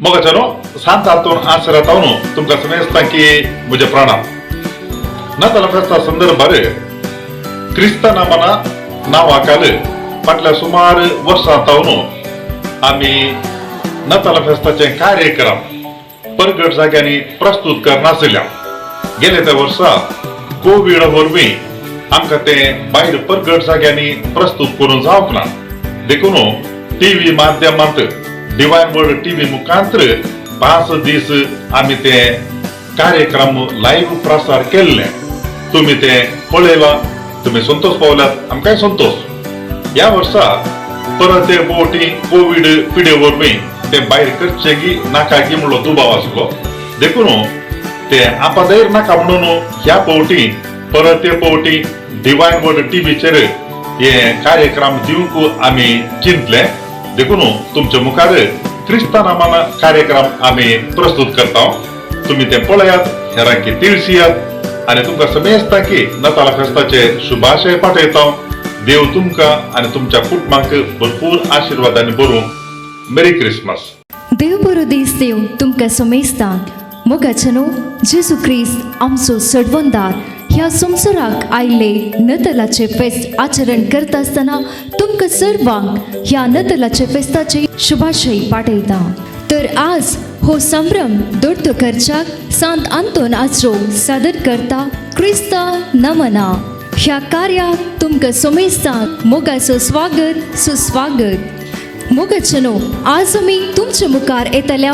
मोगाचनो सांत आतून आश्रतावनो तुमका समेस्तांकी मुझे प्रणाम नाताला फेस्ता संदर्भारे क्रिस्ता नामाना नाव हाकाले फाटल्या सुमार वर्सांतावनो आम्ही नाताला फेस्ताचे कार्यक्रम परगट जाग्यांनी प्रस्तुत करनासल्या गेल्या त्या वर्सा कोविड वरवीं आमकां ते भायर परगट जाग्यांनी प्रस्तुत करून जावंक ना देखून टीव्ही माध्यमांत डिवाइन वर्ल्ड टीव्ही मुखांतर 5 दीस आम्ही ते कार्यक्रम लाईव्ह प्रसार केले. तुम्ही ते पळयला, तुम्ही संतोष पावल्यात, आमकांय संतोष. या वर्सा परत ते बोटी कोविड पिडे वरवीं ते भायर करचे की नाका की म्हणलो दुबाव आसलो देखून ते आपादैर नाका म्हणून ह्या पावटी परत ते पावटी डिवाइन वर्ल्ड टीव्हीचेर हे कार्यक्रम दिवंक आम्ही चिंतले देखून तुमच्या मुखार क्रिस्ता नामाना कार्यक्रम आम्ही प्रस्तुत करता. तुम्ही ते पळयात, हेरांकी तिळसियात आणि तुमका समेस्ता की नाताला फेस्ताचे शुभाशय पाठयता. देव तुमका आणि तुमच्या कुटुंबाक भरपूर आशीर्वादांनी भरूं. मेरी क्रिसमस. देव बरो दीस देव तुमकां समेस्तांक मोगाचनो जेजू क्रिस्त आमचो सडवंदार ह्या संवसाराक आयले नतलाचे फेस्त आचरण करता आसतना तुमकां सर्वांक ह्या नतलाचे फेस्ताचे शुभाशय पाठयता. तर आज हो संभ्रम दोडतो करच्याक सांत आंतोन आसरो सादर करता क्रिस्ता नमना ह्या कार्याक तुमकां समेस्तांक मोगाचो स्वागत सुस्वागत. मोगाचनो आज आमी तुमच्या मुखार येतल्या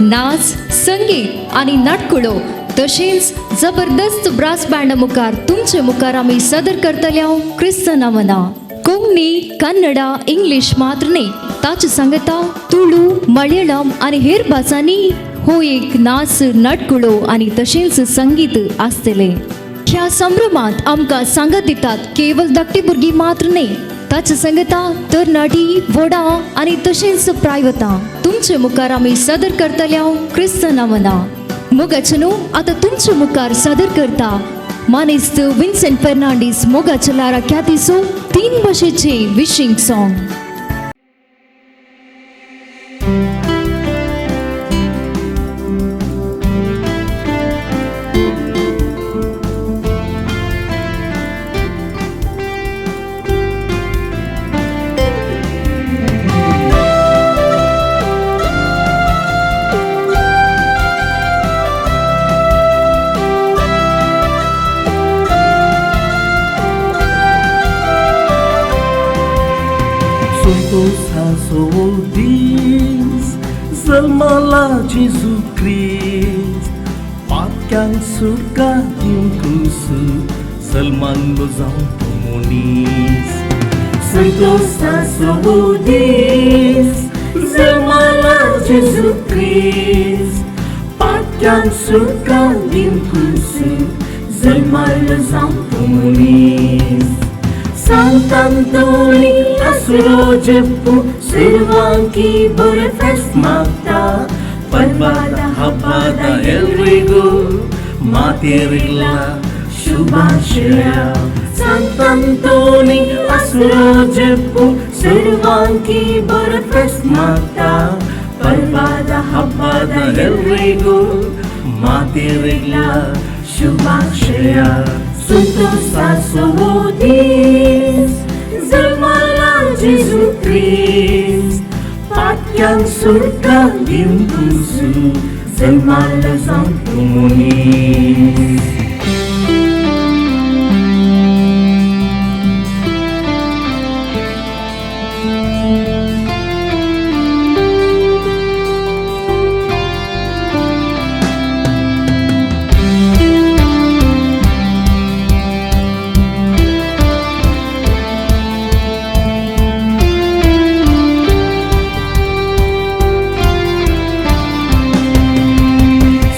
नाच, संगीत आणि नाटकुळो तशेंच जबरदस्त ब्रास बँड मुखार तुमचे मुखार आमी सादर करतल्या क्रिस्ता नमना. कोंकणी, कन्नडा, इंग्लिश मात्र न्ही, ताचे सांगता तुळू, मलयाळम आणि हेर भासांनी हो एक नाच, नाटकुळो आणि तशेंच संगीत आसतले. ह्या संभ्रमांत आमकां सांगत दितात केवळ धाकटी भुरगीं मात्र न्ही, ताचे सांगता तरणाटी, व्हडा आणि तशेंच प्रायवतां तुमचे मुखार आमी सादर करतल्या क्रिस्ता नमना. मोगाचनो आतां तुमचे मुखार सादर करता मानेस्त विन्सेंट फर्नांडीस मोगाचलारा ख्यातीचो 3 भाशेचे wishing song. Saudis Zelmalah Jesu Christ Pakang surga diungkusu Zelman lozang pemunis Sentosa Saudis Zelmalah Jesu Christ Pakang surga diungkusu Zelman lozang pemunis Sant'Antoni asuro jeppu servanki bore fest magta Parvada habbada elrigu matirilla shubhashaya. Sant'Antoni asuro jeppu servanki bore fest magta Parvada habbada elrigu matirilla shubhashaya. Sentosa Saudis Zelmalah Jesu Christ Pakang surga diungkusu Zelmalah sang pemunis.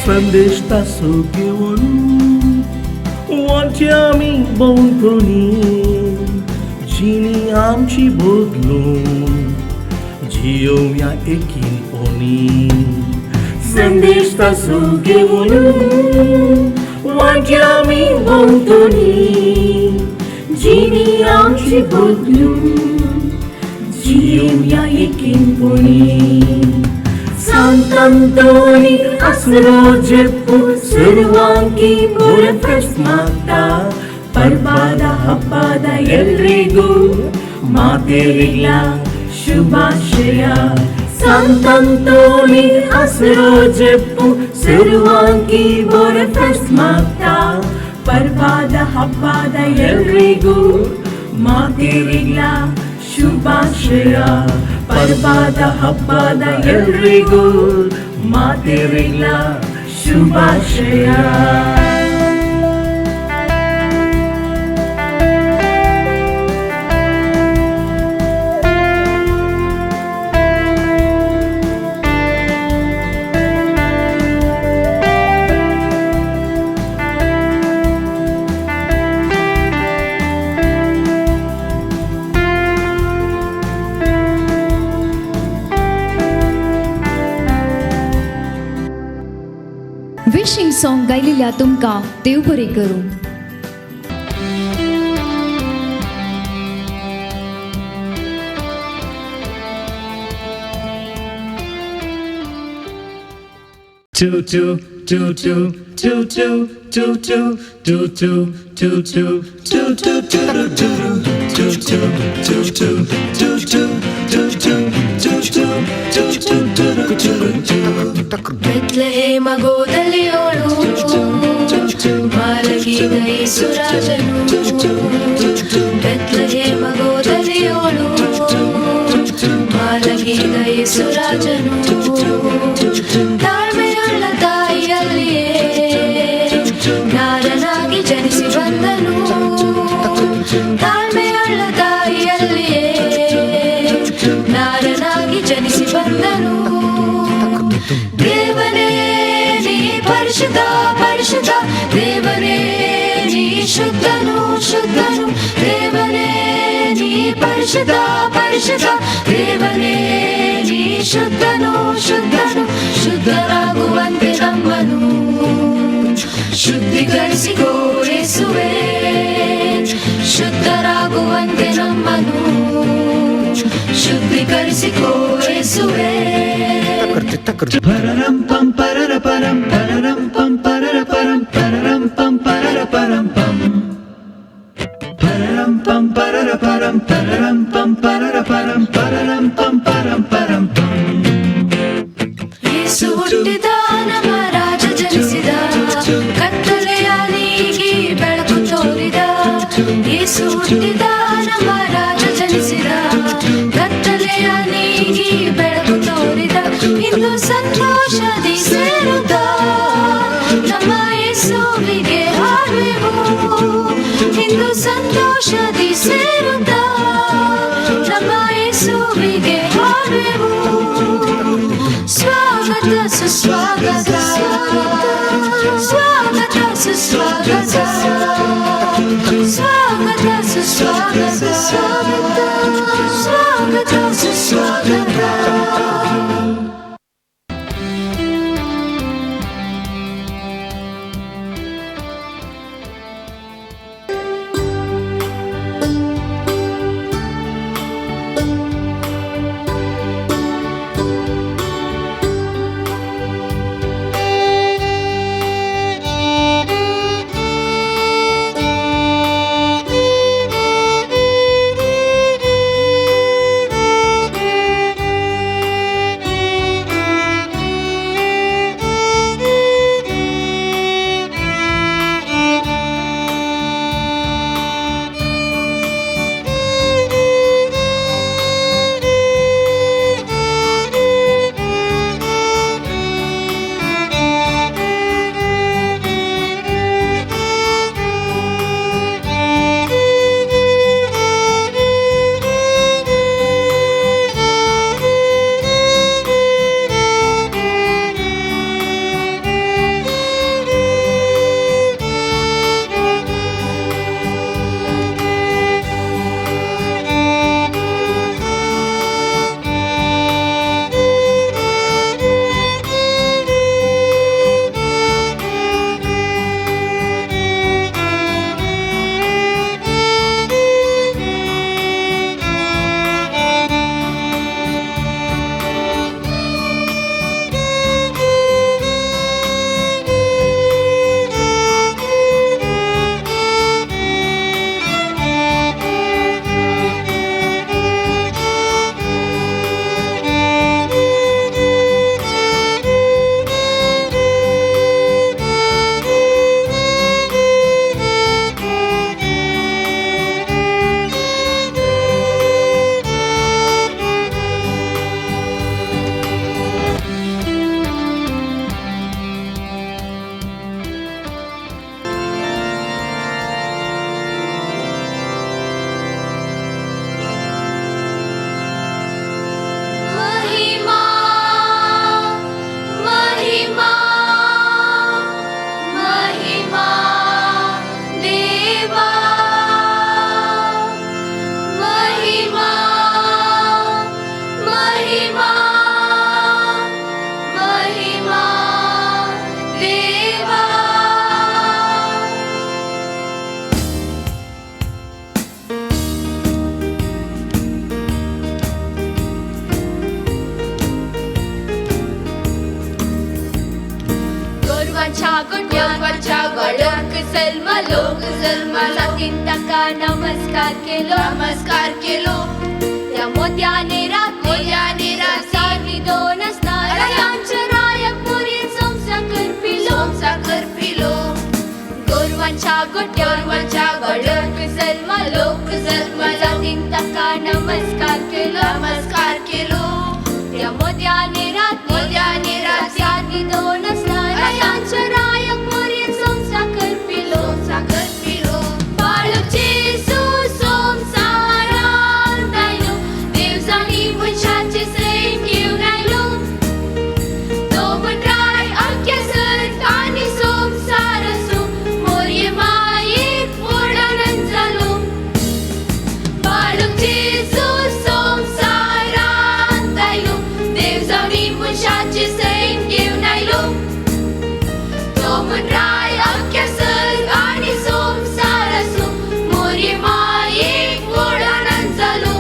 संदेश तासो घेवन वचया आमी भोंवतणी जिणी आमची बदलून जियोवया एकीनपणी. संदेश तासो घेवन वचया आमी भोंवतणी जिणी आमची बदलून जियोवया एकीनपणी. Sant'Antoni asro jeppu siruvanki purefest magta ಪರ್ಬಾದ ಹಬ್ಬದ ಎಲ್ರಿಗೂ ಮಾತೆರಿಗ್ಲ ಶುಭಾಶಯ ಸಂತಂತೋನಿ ಹಸಿರು ಜೆಪ್ಪು ಸಿರುವಾಂಕಿ ಬೋರೆ ಫೆಸ್ಟ್ ಮಾಡ್ತಾ ಪರ್ಬಾದ ಹಬ್ಬದ ಎಲ್ರಿಗೂ ಮಾತೆರಿಗ್ಲ ಶುಭಾಶಯ ಪರ್ಬಾದ ಹಬ್ಬದ ಎಲ್ರಿಗೂ ಮಾತೆರಿಗ್ಲ ಶುಭಾಶಯ विशिंग सॉन्ग गायलेल्या तुमका देव बरें करूं. ಬೆತ್ಲೆಹೇಮ ಗೋದಲಿಯೋಳು ಮಾಲಗಿದ ಯೇಸುರಾಜನು ಬೆತ್ಲೆಹೇಮ ಗೋದಲಿಯೋಳು ಮಾಲಗಿದ ಯೇಸುರಾಜನು ತಾಳ್ಮೆಯುಳ್ಳ ತಾಯಿಯಲ್ಲಿಯೇ ನಾರನಾಗಿ ಜನಿಸಿ ಬಂದನು ತಾಳ್ಮೆಯುಳ್ಳ ತಾಯಿಯಲ್ಲಿಯೇ ನಾರನಾಗಿ ಜನಿಸಿ ಬಂದನು ದೇವನೇ ನೀ ಪರಿಶುದ್ಧ ಪರಿಶುದ್ಧ ದೇವನೇ ನೀ ಶುದ್ಧನು ಶುದ್ಧನು ದೇವನೇ ನೀ ಪರಿಶುದ್ಧ ಪರಿಶುದ್ಧ ದೇವನೇ ನೀ ಶುದ್ಧನು ಶುದ್ಧನು ಶುದ್ಧರಾಗುವಂತೆ ನಮ್ಮನು ಶುದ್ಧೀಕರಿಸಿಕೋ ಯೇಸುವೇ ಶುದ್ಧರಾಗುವಂತೆ ನಮ್ಮನು ಶುದ್ಧೀಕರಿಸಿಕೋ ಯೇಸುವೇ ಪರರಂ ಪಂ ಪರರ ಪರಂ ಪರರಂ ಪಂ ಪರರ ಪರಂ ಪರರಂ ಪಂ ಪರರ ಪರಂ ಪಂ ಪರರಂ ಪಂ ಪರರ ಪರಂ ಪರರಂ ಪಂ ಪರರ ಪರಂ ಪರರಂ ಪಂ ಪರಂ ಪರಂ ಪಂ ಯೇಸು ಹುಟ್ಟಿದ ನಮ್ಮ ರಾಜ ಜನಿಸಿದ ಕತ್ತಲೆಯ ನೀಗಿ ಬೆಳಕು ತೋರಿದ ಯೇಸು ಹುಟ್ಟಿದ ನಮ್ಮ ರಾಜ ಜನಿಸಿದ ಕತ್ತಲೆಯ ನೀಗಿ ಬೆಳಕು ತೋರಿದ ಇಂದು ಸಂತೋಷದಿ ಸೇರುತ್ತ ನಮ್ಮ ಯೇಸುವಿಗೆ ಹಾಡುವೆವು ಇಂದು ಸಂತೋಷದಿ ಸೇರುತ್ತ सल्मा लोक जन्माला तीन टाका नमस्कार केलो त्या मोत्याने रात्री दोन असणार यांच्या रायपुरी सोमसाखर पिलो गोरवांच्या गोट्यावर सल्मा लोक जन्माला तीन टाका नमस्कार केलो त्या मोत्याने रात्री दोन असणार यांच्या रायपुरी सोमसाखर पिलो बाळूचे सोमसारांदायलो देवजानी मुछाचे सैन घेऊन आयलो तो राय अख्या आणि सोमसार असो मोर्ये मायेक ओढानंद झालो बाळूचे सोमसारांदायलो देवजानी मुछाचे सैन घेऊन आयलो तो राय अख्या आणि सोमसार असो मोर्ये मायेक ओढानंद झालो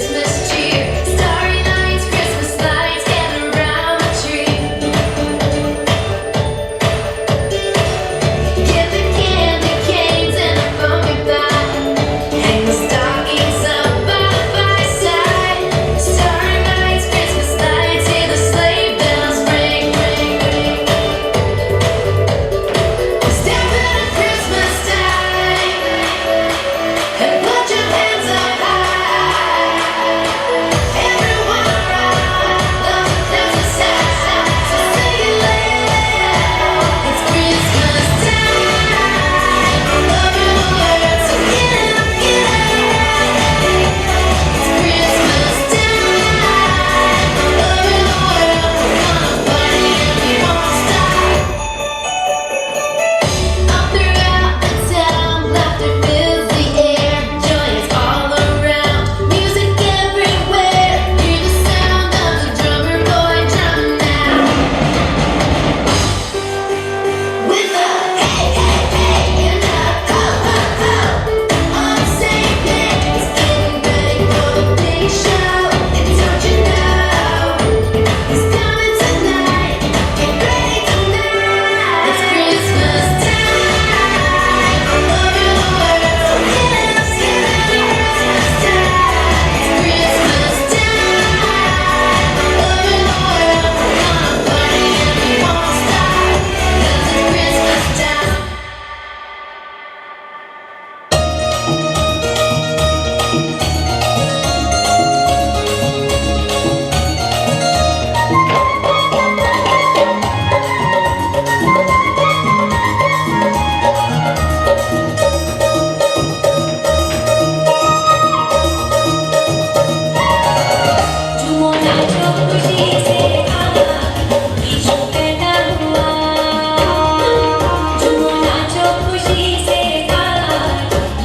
Christmas cheer. Starry nights, Christmas lights, gather around the tree. Get the candy canes and a pumpkin pie. Hang the stockings up by side. Starry nights, Christmas lights, hear the sleigh bells ring, ring, ring. Step into Christmas time and put your hands up high. Everyone around loves a Christmas sound, so sing it loud. It's Christmas time all over the world, so get up, get up. It's Christmas time all over the world. We're gonna party and we won't stop. All throughout the town, laughter fills the air. Joy is all around, music everywhere. Hear the sound of the drummer boy drumming now. With a hey, hey, hey, and a ho, ho, ho. On the same page, getting ready for the big show. And don't you know, it's coming tonight. Get ready tonight. It's Christmas time all over the world. So get up, get up, Christmas time. It's Christmas time all over the world. We're gonna party and we won't stop. 'Cause it's Christmas time. झूमो नाचो खुशी से यीशु पैदा हुआ. झूमो नाचो खुशी से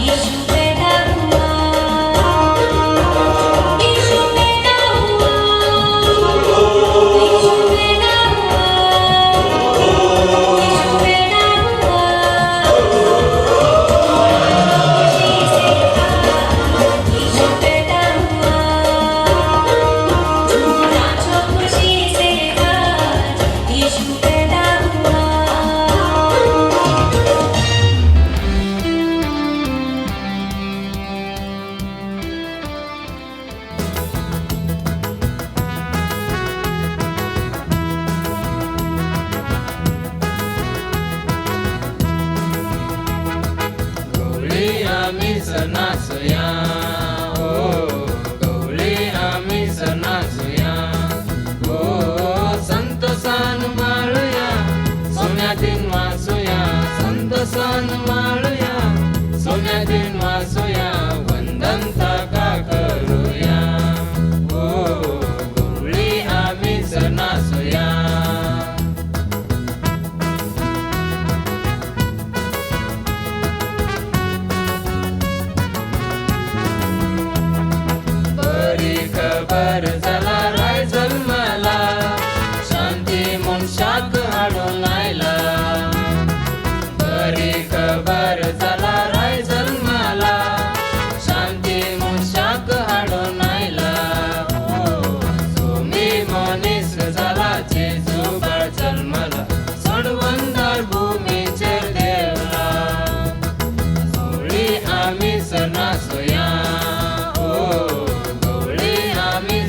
यीशु पैदा हुआ. यीशु पैदा हुआ. यीशु पैदा हुआ. यीशु पैदा हुआ. खुशी से यीशु पैदा हुआ. झूमो नाचो खुशी से यीशु पैदा हुआ. गवळी आम्ही सणासुया, हो गवळी आम्ही सणासुया, हो संतोषान माळूया, सोन्यातीन वासूया, संतोषान माळूया, सोन्यातीन वासूया, वंदन ताका करूया, हो गवळी आम्ही सणासुया. बरी खबर झाला राय जन्माला, शांती मनशाक हाडून आयला. बरी खबर झाला राय जन्माला, शांती मनशाक हाडून आयला. हो सोमी मनीस झाला, जेजू बाळ जन्मला, सोडवंदार भूमीचेर देवला. गवळी आम्ही सणासुया, हो गवळी आम्ही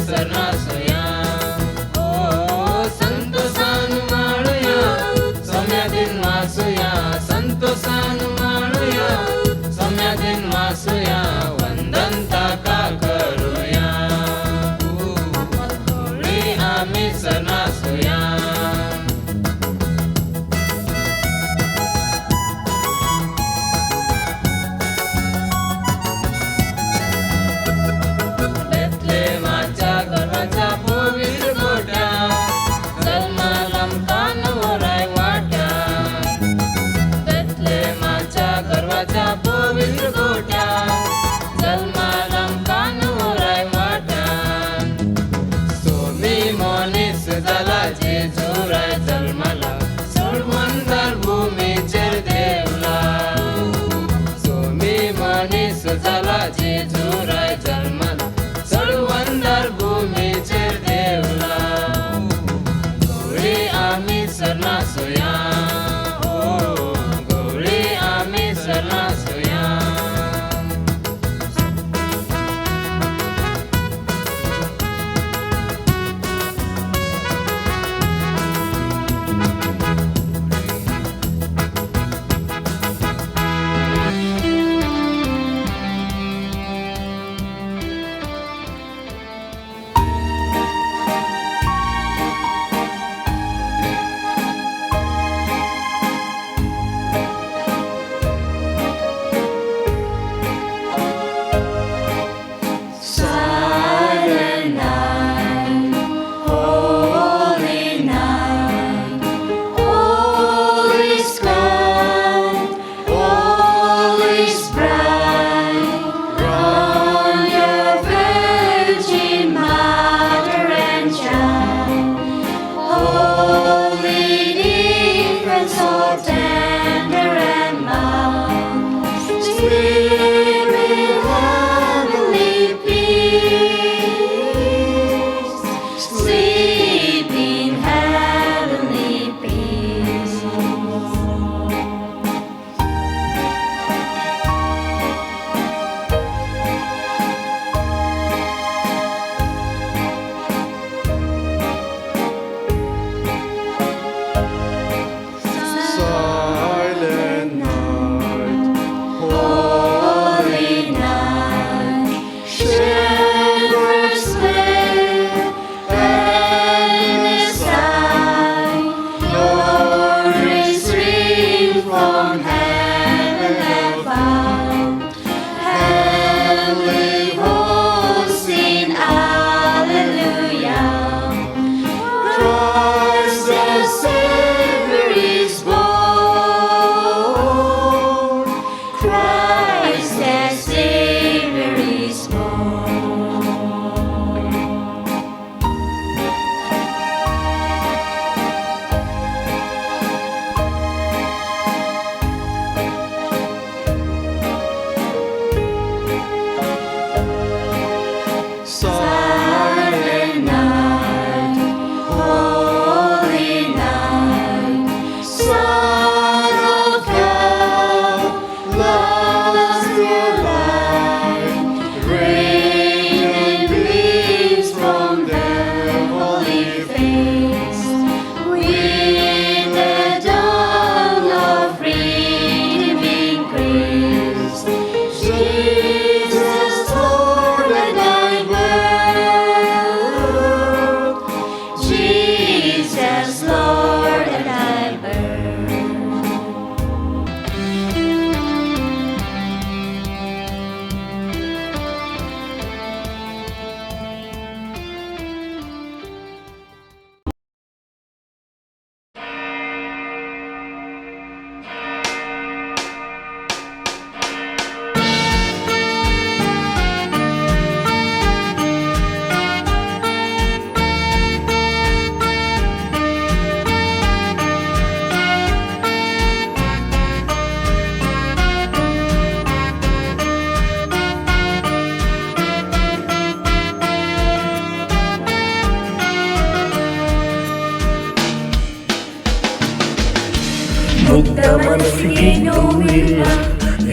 ಮನಸ್ಸಿಗೆ ನೋವಿಲ್ಲ,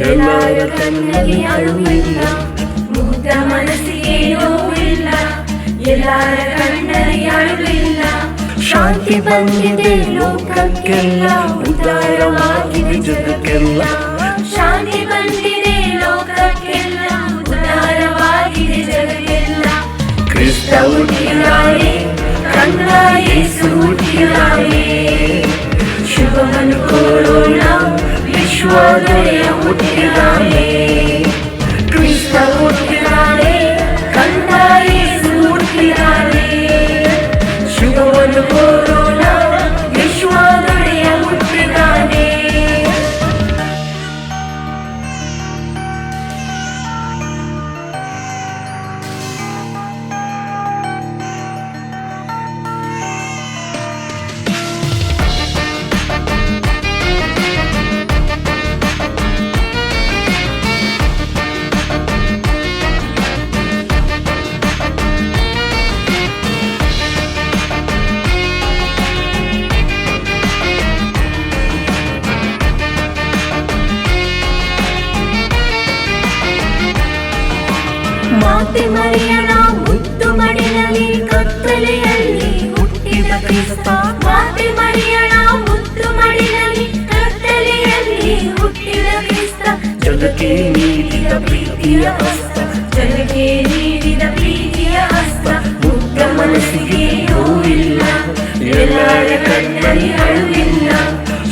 ಎಲ್ಲರ ಕಣ್ಣಲ್ಲಿ ಅಳುವಿಲ್ಲ. ಮುಗ್ಧ ಮನಸ್ಸಿಗೆ ನೋವಿಲ್ಲ, ಎಲ್ಲರ ಕಣ್ಣಲ್ಲಿ ಅಳುವಿಲ್ಲ. ಶಾಂತಿ ಬಂದಿದೆ ಲೋಕಕ್ಕೆಲ್ಲ, ಉದ್ಧಾರವಾಗಿದೆ ಜಗಕ್ಕೆಲ್ಲ. ಶಾಂತಿ ಬಂದಿದೆ ಲೋಕಕ್ಕೆಲ್ಲ, ಉದ್ಧಾರವಾಗಿದೆ ಜಗಕ್ಕೆಲ್ಲ. ಕ್ರಿಸ್ತ ಹುಟ್ಟಿದಾನೆ, ಕಂದ ಯೇಸು ಹುಟ್ಟಿದಾನೆ. ಶುಭವನ್ನು ಕೋರೋಣ, ವಿಶ್ವದೊಡೆಯ ಹುಟ್ಟಿದಾನೆ. ಕ್ರಿಸ್ತ ಹುಟ್ಟಿದಾನೆ, ಕಂದ ಯೇಸು ಹುಟ್ಟಿದಾನೆ. ಶುಭವನ್ನು ಕೋರೋಣ, ವಿಶ್ವದೊಡೆಯ ಹುಟ್ಟಿದಾನೆ. ಮಾತೆ ಮರಿಯಳ ಮುದ್ದು ಮಡಿಲಲ್ಲಿ ಕತ್ತಲೆಯಲ್ಲಿ ಹುಟ್ಟಿದ ಕ್ರಿಸ್ತ. ಮಾತೆ ಮರಿಯಳ ಮುದ್ದು ಮಡಿಲಲ್ಲಿ ಕತ್ತಲೆಯಲ್ಲಿ ಹುಟ್ಟಿದ ಕ್ರಿಸ್ತ. ಜಗಕ್ಕೆ ನೀಡಿದ ಪ್ರೀತಿಯ ಹಸ್ತ, ಜಗಕ್ಕೆ ನೀಡಿದ ಪ್ರೀತಿಯ ಹಸ್ತ. ಮುಗ್ಧ ಮನಸ್ಸಿಗೆ ನೋವಿಲ್ಲ, ಎಲ್ಲರ ಕಣ್ಣಲ್ಲಿ ಅಳುವಿಲ್ಲ.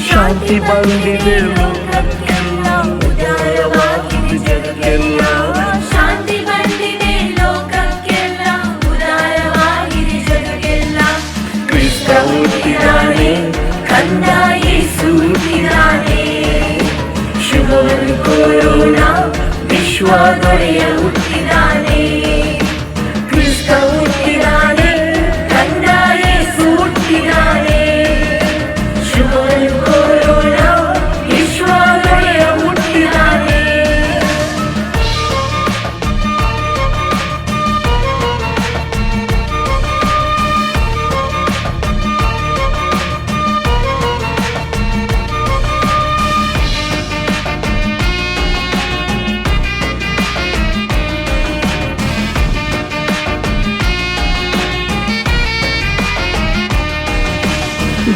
ಶಾಂತಿ ಬಂದಿದೆ ಲೋಕಕ್ಕೆಲ್ಲ, ಉದ್ಧಾರವಾಗಿದೆ ಜಗಕ್ಕೆಲ್ಲ. ಶಾಂತಿ ಬಂದಿದೆ ಲೋಕಕ್ಕೆಲ್ಲ, ಉದ್ಧಾರವಾಗಿದೆ ಜಗಕ್ಕೆಲ್ಲ. ಕ್ರಿಸ್ತ ಹುಟ್ಟಿದಾನೆ, ಕಂದ ಯೇಸು ಹುಟ್ಟಿದಾನೆ. ಶುಭವನ್ನು ಕೋರೋಣ, ವಿಶ್ವದೊಡೆಯ ಹುಟ್ಟಿದಾನೆ. ಕ್ರಿಸ್ತ ಹುಟ್ಟಿದಾನೆ, ಕಂದ ಯೇಸು ಹುಟ್ಟಿದಾನೆ. ಶುಭವನ್ನು ಕೋರೋಣ, ವಿಶ್ವದೊಡೆಯ ಹುಟ್ಟಿದಾನೆ.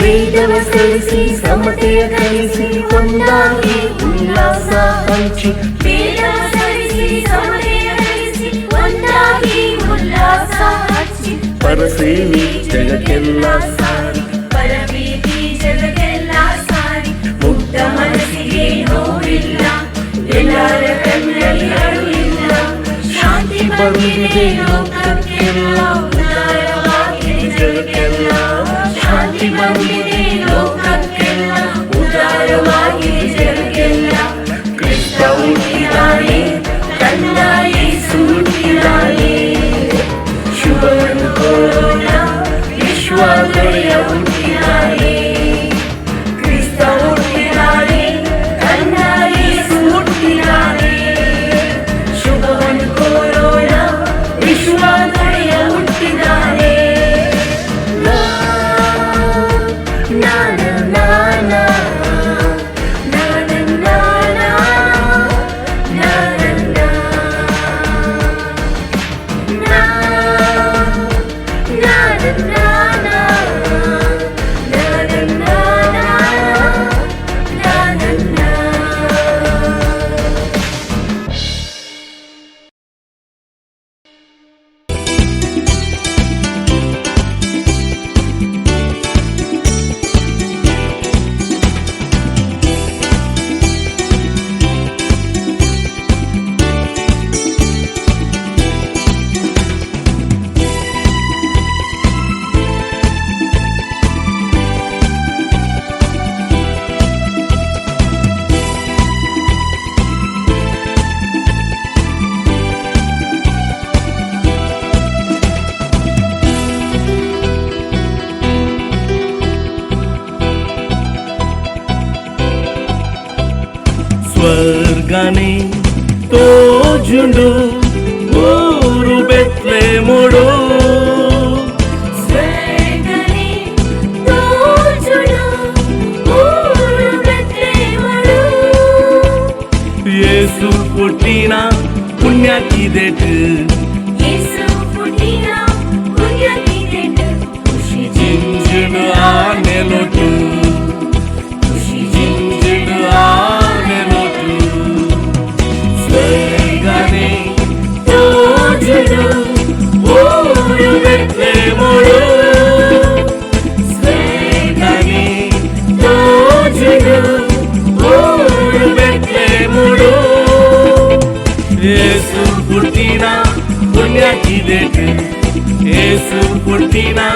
ವೇದವ ಸರಿಸಿ ಸಮತೆಯ ಕಲಿಸಿ ಒಂದಾಗಿ ಉಲ್ಲಾಸ ಹಂಚಿ. ವೇದವ ಸರಿಸಿ ಸಮತೆಯ ಕಲಿಸಿ ಒಂದಾಗಿ ಉಲ್ಲಾಸ ಹಂಚಿ. ಪರಸೇವಿ ಜಗಕ್ಕೆಲ್ಲ ಸಾರಿ, ಪರಪ್ರೀತಿ ಜಗಕ್ಕೆಲ್ಲ ಸಾರಿ. ಮುಗ್ಧ ಮನಸ್ಸಿಗೆ ನೋವಿಲ್ಲ, ಎಲ್ಲರ ಕಣ್ಣಲ್ಲಿ ಅಳುವಿಲ್ಲ. ಶಾಂತಿ ಬಂದಿದೆ ಲೋಕಕ್ಕೆಲ್ಲ, ಉದ್ಧಾರವಾಗಿದೆ ಜಗಕ್ಕೆಲ್ಲ. ಶಾಂತಿ ಬಂದಿದೆ ಲೋಕಕ್ಕೆಲ್ಲ, ಉದ್ಧಾರವಾಗಿದೆ ಜಗಕ್ಕೆಲ್ಲ. ಕ್ರಿಸ್ತ ಹುಟ್ಟಿದಾನೆ, ಕಂದ ಯೇಸು ಹುಟ್ಟಿದಾನೆ. ಶುಭವನ್ನು ಕೋರೋಣ, ವಿಶ್ವದೊಡೆಯ ಹುಟ್ಟಿದಾನೆ. ಕ್ರಿಸ್ತ ಹುಟ್ಟಿದಾನೆ, ಕಂದ ಯೇಸು ಹುಟ್ಟಿದಾನೆ. ಶುಭವನ್ನು ಕೋರೋಣ, ವಿಶ್ವದೊಡೆಯ ಹುಟ್ಟಿದಾನೆ. స్వర్గాని తోజుండు ఊరు బెత్లెహేముడు స్వర్గాని తోజుండు ఊరు బెత్లెహేముడు पुण्याची देठ येसू फुटिना पुण्याची देठ खुशी झिंझिण आने लोट खुशी झिंझिण आने लोट स्वर्गाने तो जुडू ऊरू बेतले मोडू स्वर्गाने तो जुडू ऊरू बेतले मोडू येसू पुट्टिना पुण्याची देठ येसू पुट्टिना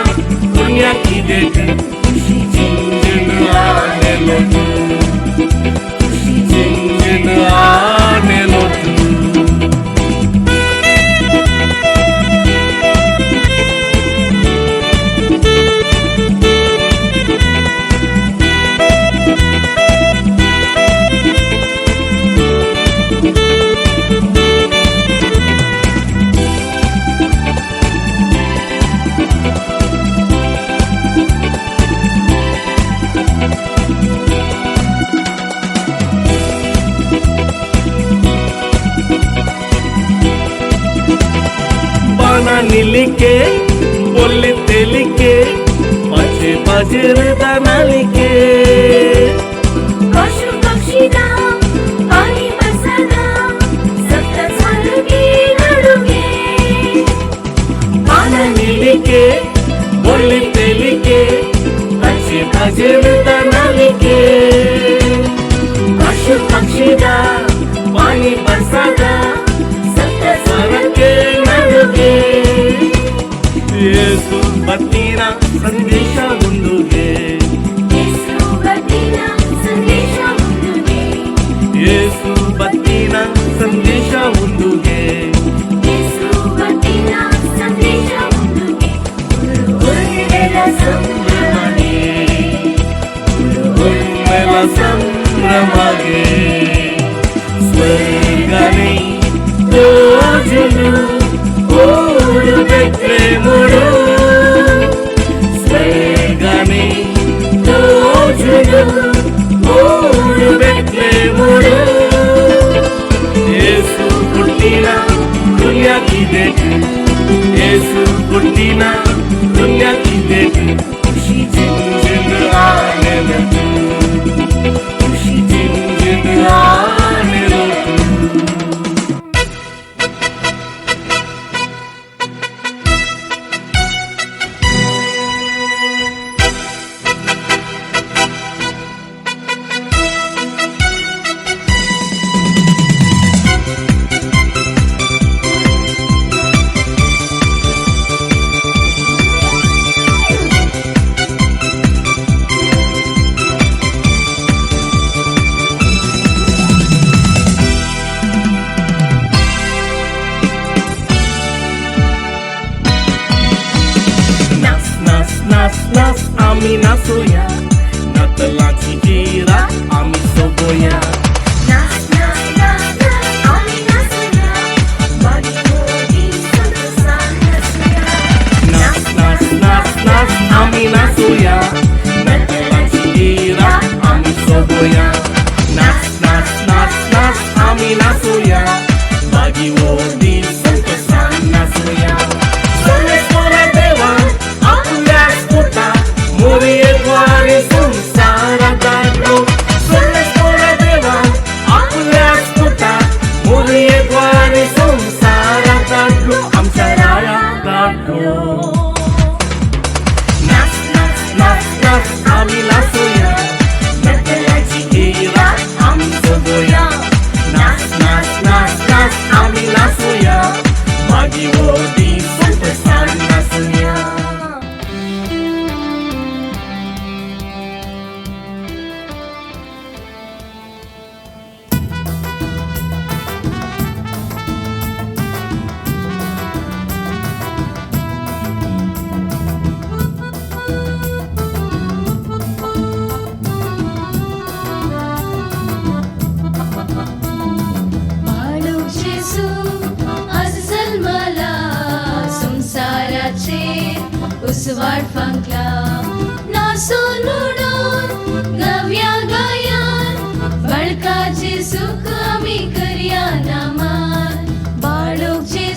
पुण्याची देठ खुशी झिंझिण आने लोट खुशी झिंझिण आने लोट ನಿಲಿಕೆ ಬೊಲ್ಲಿ ತೆಲಿಕೆ ಪಚೆ ಪಜಿರದ ನಲಿಕೆ पशु पक्षीदा पाणी बरसादा सप्त सालुगे नडुगे ಪಾನ ನಿಲಿಕೆ ಬೊಲ್ಲಿ ತೆಲಿಕೆ ಪಚೆ ಪಜಿರದ ನಲಿಕೆ पशु पक्षीदा ಪಾನಿ ಬರಸಾದ सप्त ಸ್ವರಕ್ಕೆ ನಡುಗೆ ಯೇಸು ಬತ್ತಿನ ಸಂದೇಶ ಮುಂದುಗೆ येसू बत्तीना संदेश मुंदुगे ಯೇಸು ಬತ್ತಿನ ಸಂದೇಶ ಮುಂದುಗೆ येसू बत्तीना संदेश मुंदुगे उर्मेला संभ्रमागे ಉಮ್ಮೆಲ ಸಂಭ್ರಮಗೆ ಸ್ವರ್ಗನೇ ತೋಜುನು ಊರು ಬೆಟ್ರೆ ಮುಡು ಸ್ವರ್ಗನೇ ತೋಜುನು ಊರು ಬೆಟ್ರೆ ಮುಡು ಯೇಸು ಹುಟ್ಟಿನ ದುನಿಯಾಕಿ ದೇಟ್ ಯೇಸು ಹುಟ್ಟಿನ ದುನಿಯಾಕಿ ದೇಟ್ ಖುಷಿ ಜಿಂಜಿನ ಆನೆ ಲೋಟು ಖುಷಿ ಜಿಂಜಿನ ಆನೆ ಲೋಟು नाच आम्ही नाचूया नातलाची जिरा आम्ही सोबूया नाच नाच नाच आम्ही नाचूया बागी मोदी संतोषान नाचूया नाच नाच नाच नाच आम्ही नाचूया नातलाची जिरा आम्ही सोबूया नाच नाच नाच नाच आम्ही नाचूया बागी मोदी संतोषान नाचूया सोनेश्वरा देवा आपल्या स्फुटा मोरी द्वारे संसारात दाटलो सोनेश्वरा देवा आपल्या स्फुटा मोरी द्वारे संसारात दाटलो आमच्या रायात दाटलो नाच नाच नाच नाच आम्ही नाचूया नातलाची हिरा आम्ही सोबूया नाच नाच नाच नाच आम्ही नाचूया बागी मोदी संतोषान नाचूया बाळू येशू आज जन्माला संसाराचे उसवाड फांकला नाचून उडून नव्या गायान बाळकाचे सुख आम्ही करूया नामान बाळू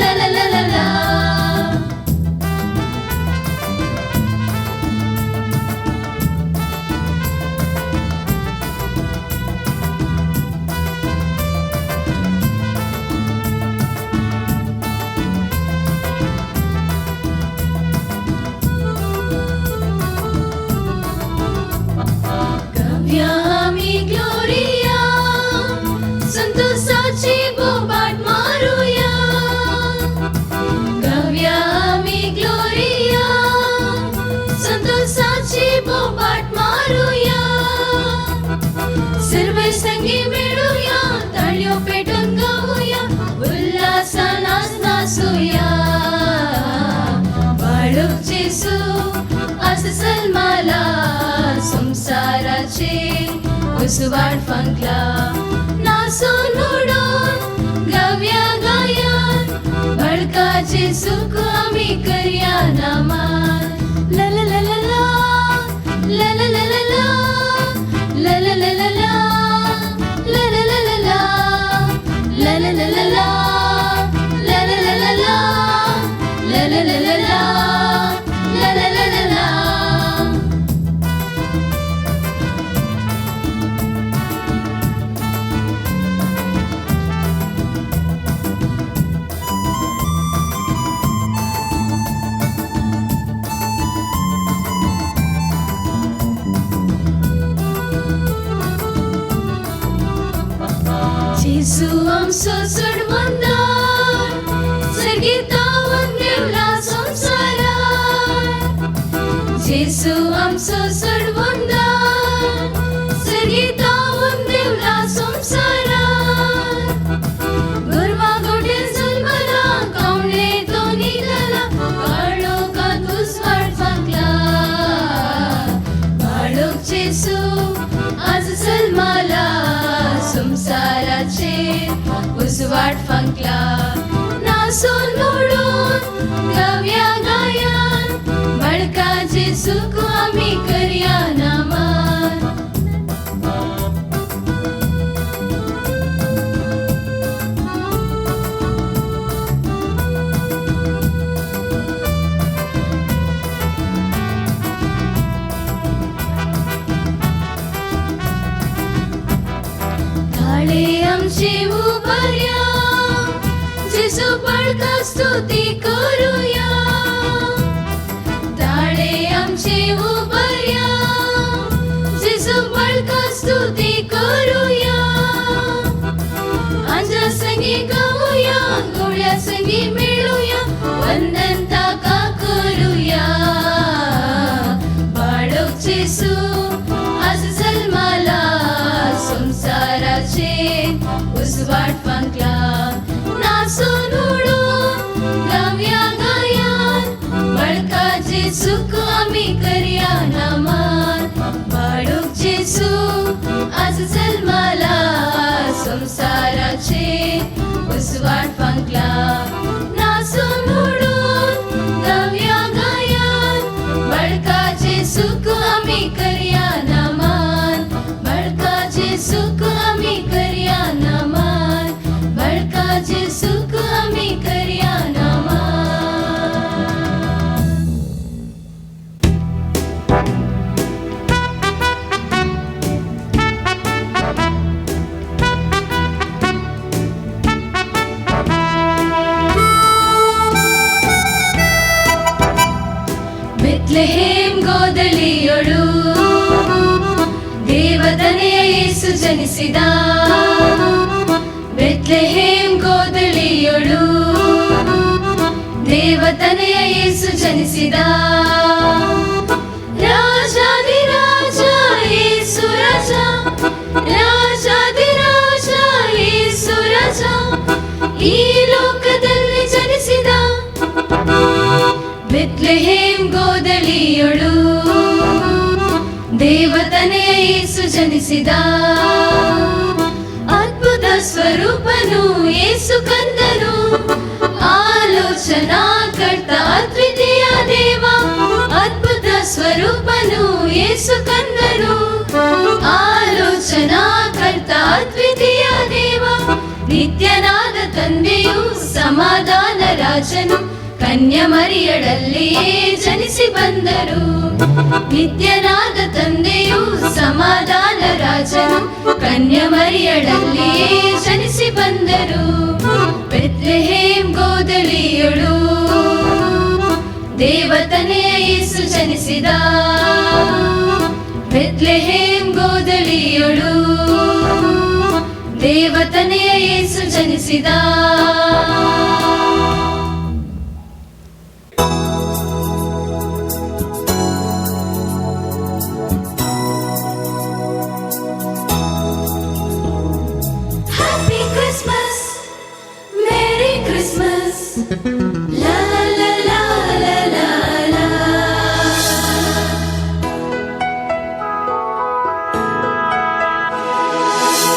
La la la la la. गव्या आम्ही ग्लोरिया, संतोषाची बोबाट मारूया. गव्या आम्ही ग्लोरिया, संतोषाची बोबाट मारूया. सर्व संगी मिळूया, ताळ्यो पेटून गाऊया, उल्हासानाच नाचूया. बाळूक जेसू आज सलमाला, संसाराचे उसवाट फंकला. नाचून उडून गाऊया गायन, बळकाचे सुख आम्ही करूया नामान. ला ला ला ला ला, ला ला ला ला ला, ला ला ला ला ला, ला ला ला ला ला, ला ला ला ला ला, ला ला ला ला ला, ला ला ला ला ला, ला ला ला ला ला. जेसू आमचो सोडवंदार, सर्गीतावन देवला संसारार. जेसू आमचो सोडवंदार, सर्गीतावन देवला संसारार. गोरवा गोठे जल्मला, कावणे तो निघाला, काळोखात उसवाट फाकला. बाळूक जेसू आज जल्माला, संसाराचे उसवाट फंकला. नाचून उडून गाऊया गायन, बळकाचे सुख आम्ही करूया नामान. ताळे आमचे उभार्या, जेसू बळका स्तुती करूया. ताळे आमचे उभार्या, जेसू बळका स्तुती करूया. आंजा संगी गाऊया, गोळ्या संगी मिळूया, वंदन ताका करूया. बाळक जेसू आज जन्माला, संसाराचे उसवाट फंकला. नाचून उडून गाऊया गायन, बळकाचे सुख आम्ही करूया नामान. बाळूक जेसू आज जन्माला, संसाराचे उसवाट फंकला. नाचून उडून गाऊया गायन, बळकाचे सुख आम्ही करूया नामान. बळकाचे सुख आम्ही करूया नामान, बळकाचे सुख आम्ही करूया नामान. ಬೆತ್ಲೆಹೇಮ್ ಗೋದಲಿಯೊಳು ದೇವದನೆಯ ಯೇಸು ಜನಿಸಿದ. ಬೆತ್ಲೆಹೇಮ್ ಗೋದಲಿಯೊಳು ದೇವದನೆಯ ಯೇಸು ಜನಿಸಿದ. ರಾಜಾಧಿರಾಜ ಯೇಸು ರಾಜ, ರಾಜಾಧಿರಾಜ ಯೇಸು ರಾಜ, ಈ ಲೋಕದಲ್ಲಿ ಜನಿಸಿದ. ಬೆತ್ಲೆಹೇಮ್ ಗೋದಲಿಯೊಳು ದೇವತನೆಯ ಯೇಸು ಜನಿಸಿದ. ಅದ್ಭುತ ಸ್ವರೂಪನು ಯೇಸು ಕಂದನು, ಆಲೋಚನಾ ಕರ್ತ ಅದ್ವಿತೀಯ ದೇವ. ಅದ್ಭುತ ಸ್ವರೂಪನು ಯೇಸು ಕಂದನು, ಆಲೋಚನಾ ಕರ್ತ ಅದ್ವಿತೀಯ ದೇವ. ನಿತ್ಯನಾದ ತಂದೆಯು ಸಮಾಧಾನ ರಾಜನು, ಕನ್ಯಮರಿಯಳಲ್ಲಿಯೇ ಜನಿಸಿ ಬಂದರು. ನಿತ್ಯನಾದ ತಂದೆಯು ಸಮಾಧಾನ ರಾಜನು, ಕನ್ಯಮರಿಯಳಲ್ಲಿಯೇ ಜನಿಸಿ ಬಂದರು. ಬೆತ್ಲೆಹೇಮ್ ಗೋದಲಿಯೊಳು ದೇವತನೆಯ ಯೇಸು ಜನಿಸಿದ. ಬೆತ್ಲೆಹೇಮ್ ಗೋದಲಿಯೊಳು ದೇವತನೆಯ ಯೇಸು ಜನಿಸಿದ. Happy Christmas, Merry Christmas, la la la la la la.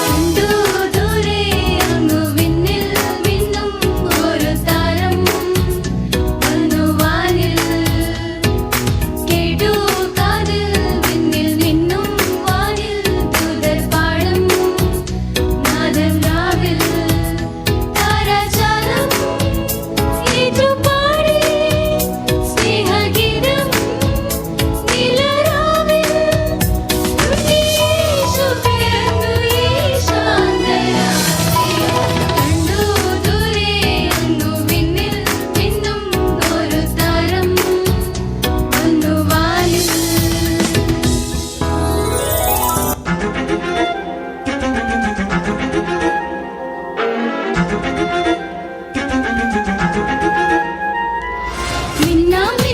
കണ്ടു ദൂരെ അങ്ങു വിണ്ണിൽ മിന്നും ഒരു താരം വന്നു വാനിൽ. കേട്ടു കാതിൽ വിണ്ണിൽ മിന്നും വാനിൽ ദൂതർ പാടും നാദം രാവിൽ. താരാജാലം ഏറ്റുപാടി സ്നേഹഗീതം നീലരാവിൽ. ഉണ്ണീശു പിറന്നു ഈ ശാന്തരാത്രിയിൽ. കണ്ടു ദൂരെ അങ്ങു വിണ്ണിൽ മിന്നും ഒരു താരം വന്നു വാനിൽ. മിന്നാമി